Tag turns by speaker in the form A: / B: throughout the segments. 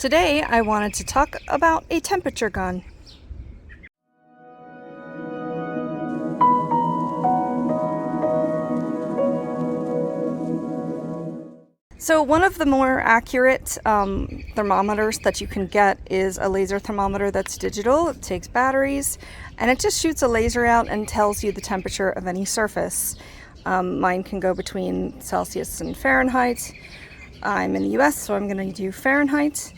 A: Today I wanted to talk about a temperature gun. So one of the more accurate thermometers that you can get is a laser thermometer that's digital. It takes batteries and it just shoots a laser out and tells you the temperature of any surface. Mine can go between Celsius and Fahrenheit. I'm in the US, so I'm going to do Fahrenheit.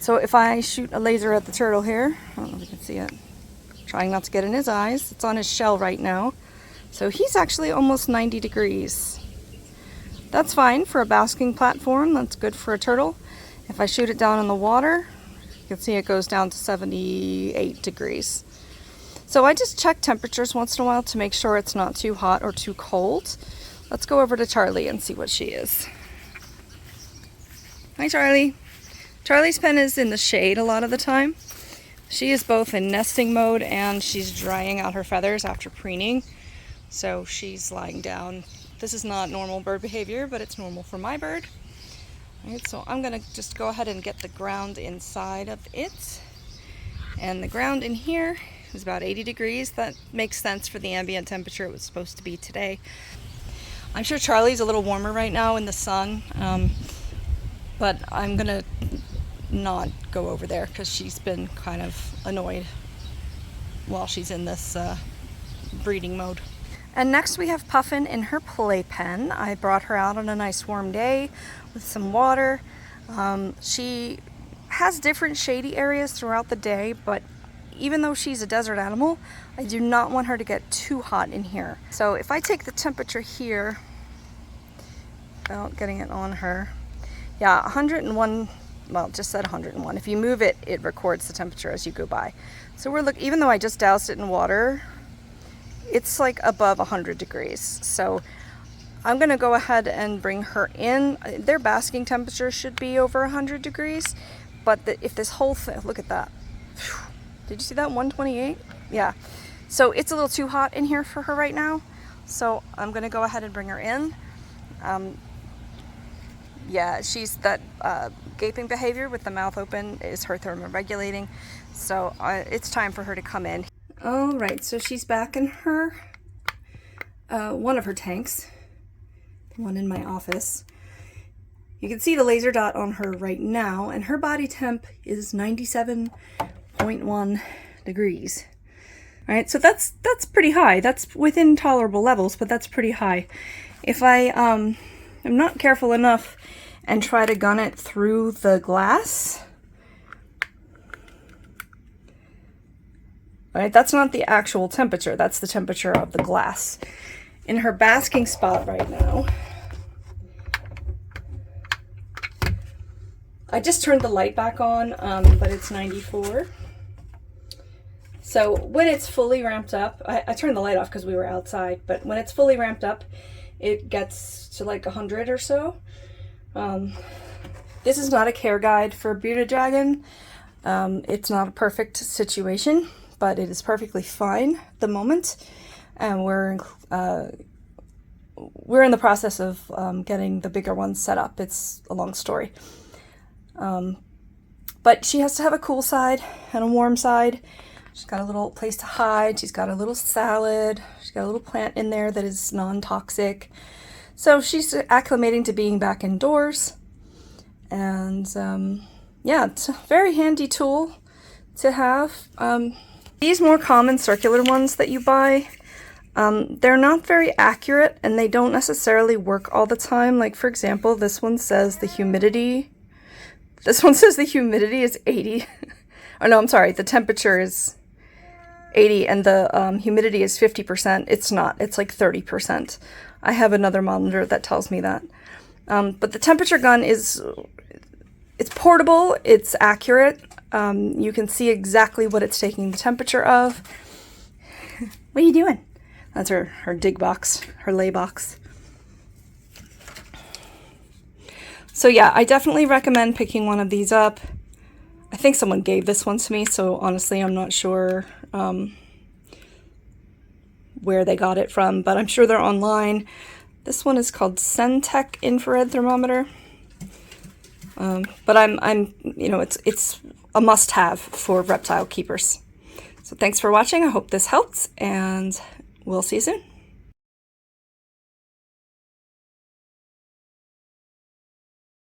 A: So if I shoot a laser at the turtle here, I don't know if you can see it, trying not to get in his eyes. It's on his shell right now. So he's actually almost 90 degrees. That's fine for a basking platform. That's good for a turtle. If I shoot it down in the water, you can see it goes down to 78 degrees. So I just check temperatures once in a while to make sure it's not too hot or too cold. Let's go over to Charlie and see what she is. Hi, Charlie. Charlie's pen is in the shade a lot of the time. She is both in nesting mode and she's drying out her feathers after preening. So she's lying down. This is not normal bird behavior, but it's normal for my bird. Alright, so I'm going to just go ahead and get the ground inside of it. And the ground in here is about 80 degrees. That makes sense for the ambient temperature it was supposed to be today. I'm sure Charlie's a little warmer right now in the sun, but I'm going to not go over there because she's been kind of annoyed while she's in this breeding mode. And next we have Puffin in her playpen. I brought her out on a nice warm day with some water. She has different shady areas throughout the day, but even though she's a desert animal, I do not want her to get too hot in here. So if I take the temperature here, without getting it on her, yeah, 101, well, it just said 101. If you move it, it records the temperature as you go by. So we're even though I just doused it in water, it's like above 100 degrees. So I'm gonna go ahead and bring her in. Their basking temperature should be over 100 degrees, but if this whole thing, look at that. Did you see that, 128? Yeah. So it's a little too hot in here for her right now. So I'm gonna go ahead and bring her in. Yeah, she's that gaping behavior with the mouth open is her thermoregulating. So it's time for her to come in. All right, so she's back in her, one of her tanks, the one in my office. You can see the laser dot on her right now, and her body temp is 97.1 degrees. All right, so that's pretty high. That's within tolerable levels, but that's pretty high. If I am not careful enough and try to gun it through the glass, right, that's not the actual temperature, that's the temperature of the glass. In her basking spot right now, I just turned the light back on, but it's 94. So when it's fully ramped up, I turned the light off because we were outside, but when it's fully ramped up, it gets to like 100 or so. This is not a care guide for a bearded dragon. It's not a perfect situation, but it is perfectly fine at the moment, and we're in the process of getting the bigger ones set up. It's a long story, but she has to have a cool side and a warm side. She's got a little place to hide. She's got a little salad. She's got a little plant in there that is non-toxic. So she's acclimating to being back indoors, and yeah, it's a very handy tool to have. These more common circular ones that you buy, they're not very accurate and they don't necessarily work all the time. Like, for example, this one says the humidity is 80. Oh no, I'm sorry, the temperature is 80 and the humidity is 50%. It's not, it's like 30%. I have another monitor that tells me that. But the temperature gun it's portable, it's accurate. You can see exactly what it's taking the temperature of. What are you doing? That's her dig box, her lay box. So yeah, I definitely recommend picking one of these up. I think someone gave this one to me, so honestly I'm not sure where they got it from, but I'm sure they're online. This one is called Centec infrared thermometer. But I'm, you know, it's a must-have for reptile keepers. So thanks for watching. I hope this helped, and we'll see you soon.